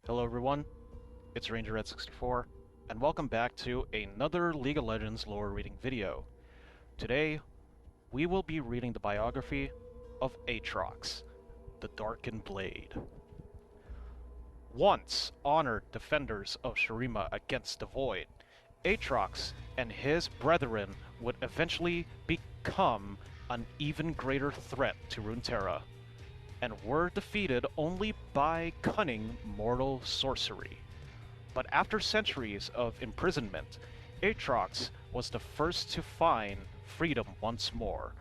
Hello everyone, it's RangerRed64, and welcome back to another League of Legends lore reading video. Today, we will be reading the biography of Aatrox, the Darkin Blade. Once honored defenders of Shurima against the Void, Aatrox and his brethren would eventually become an even greater threat to Runeterra, and were defeated only by cunning mortal sorcery. But after centuries of imprisonment, Aatrox was the first to find freedom once more,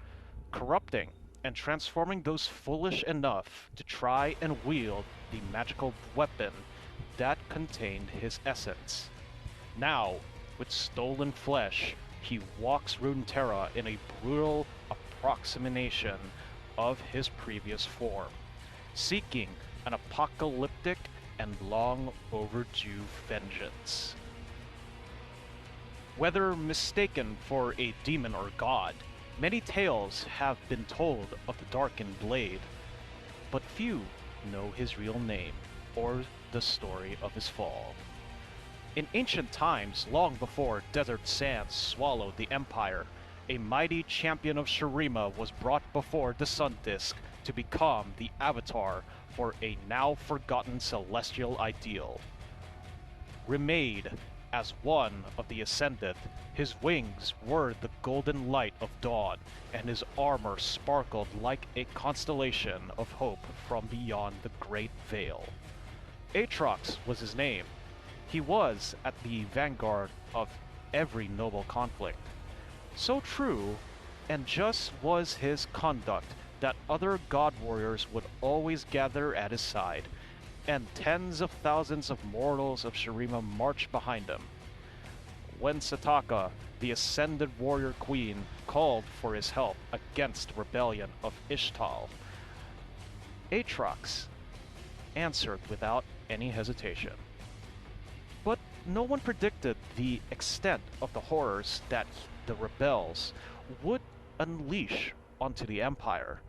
corrupting and transforming those foolish enough to try and wield the magical weapon that contained his essence. Now, with stolen flesh, he walks Runeterra in a brutal approximation of his previous form, seeking an apocalyptic and long overdue vengeance. Whether mistaken for a demon or god, many tales have been told of the Darkin Blade, but few know his real name or the story of his fall. In ancient times, long before desert sands swallowed the Empire, a mighty champion of Shurima was brought before the Sun Disk to become the avatar for a now forgotten celestial ideal. Remade as one of the Ascended, his wings were the golden light of dawn, and his armor sparkled like a constellation of hope from beyond the Great Veil. Aatrox was his name. He was at the vanguard of every noble conflict. So true and just was his conduct that other god warriors would always gather at his side, and tens of thousands of mortals of Shurima marched behind him. When Sataka, the ascended warrior queen, called for his help against the rebellion of Ishtal, Aatrox answered without any hesitation. But no one predicted the extent of the horrors that the rebels would unleash onto the Empire.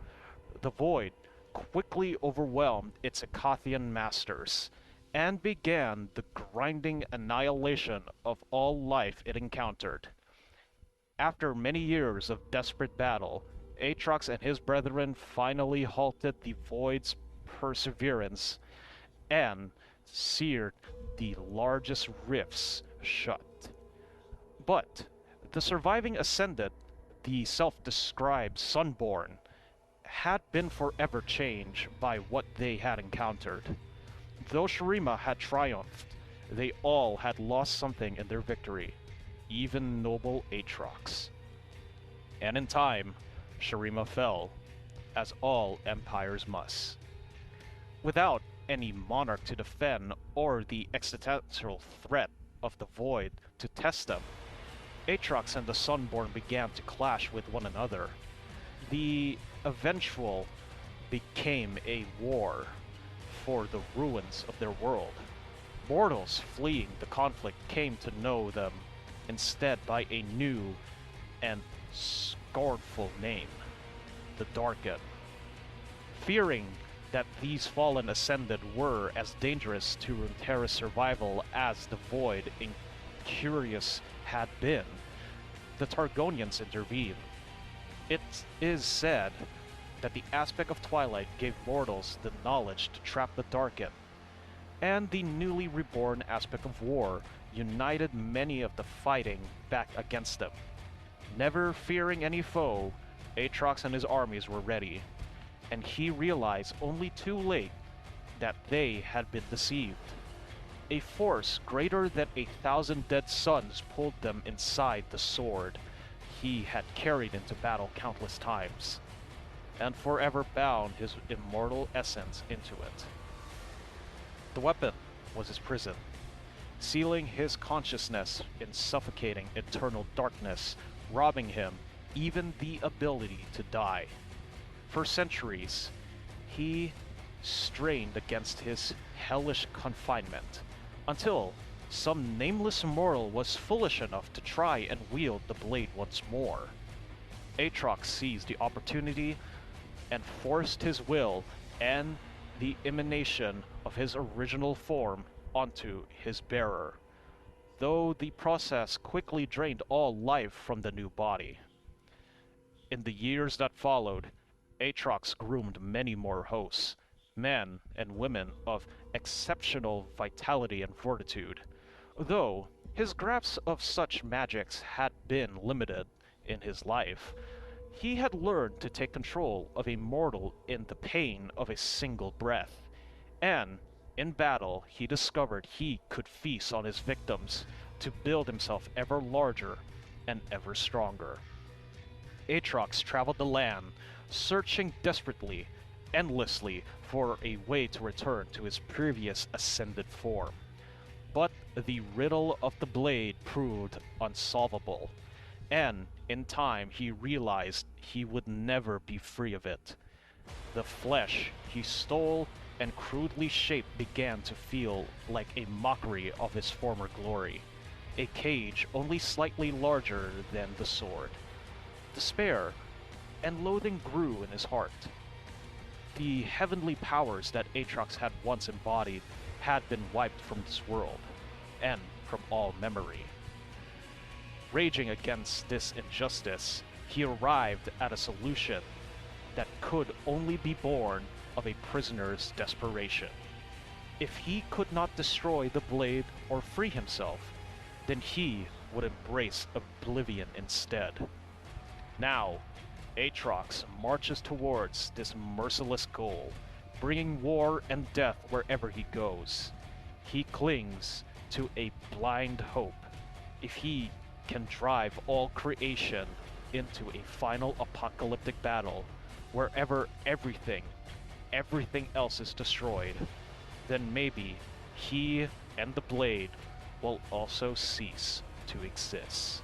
The Void quickly overwhelmed its Akathian masters, and began the grinding annihilation of all life it encountered. After many years of desperate battle, Aatrox and his brethren finally halted the Void's perseverance and seared the largest rifts shut. But the surviving Ascended, the self-described Sunborn, had been forever changed by what they had encountered. Though Shurima had triumphed, they all had lost something in their victory, even noble Aatrox. And in time, Shurima fell, as all empires must. Without any monarch to defend or the existential threat of the Void to test them, Aatrox and the Sunborn began to clash with one another. The eventual became a war for the ruins of their world. Mortals fleeing the conflict came to know them instead by a new and scornful name, the Darkin. Fearing that these fallen Ascended were as dangerous to Runeterra's survival as the Void incurious had been, the Targonians intervened. It is said that the aspect of Twilight gave mortals the knowledge to trap the Darkin, and the newly reborn aspect of War united many of the fighting back against them. Never fearing any foe, Aatrox and his armies were ready, and he realized only too late that they had been deceived. A force greater than 1,000 dead suns pulled them inside the sword he had carried into battle countless times, and forever bound his immortal essence into it. The weapon was his prison, sealing his consciousness in suffocating eternal darkness, robbing him even the ability to die. For centuries, he strained against his hellish confinement, until some nameless mortal was foolish enough to try and wield the blade once more. Aatrox seized the opportunity and forced his will and the emanation of his original form onto his bearer, though the process quickly drained all life from the new body. In the years that followed, Aatrox groomed many more hosts, men and women of exceptional vitality and fortitude, though his grasp of such magics had been limited in his life. He had learned to take control of a mortal in the pain of a single breath, and in battle he discovered he could feast on his victims to build himself ever larger and ever stronger. Aatrox traveled the land, searching desperately, endlessly, for a way to return to his previous ascended form. But the riddle of the blade proved unsolvable, and in time he realized he would never be free of it. The flesh he stole and crudely shaped began to feel like a mockery of his former glory, a cage only slightly larger than the sword. Despair and loathing grew in his heart. The heavenly powers that Aatrox had once embodied had been wiped from this world, and from all memory. Raging against this injustice, he arrived at a solution that could only be born of a prisoner's desperation. If he could not destroy the blade or free himself, then he would embrace oblivion instead. Now, Aatrox marches towards this merciless goal, bringing war and death wherever he goes. He clings to a blind hope. If he can drive all creation into a final apocalyptic battle, wherever everything else is destroyed, then maybe he and the blade will also cease to exist.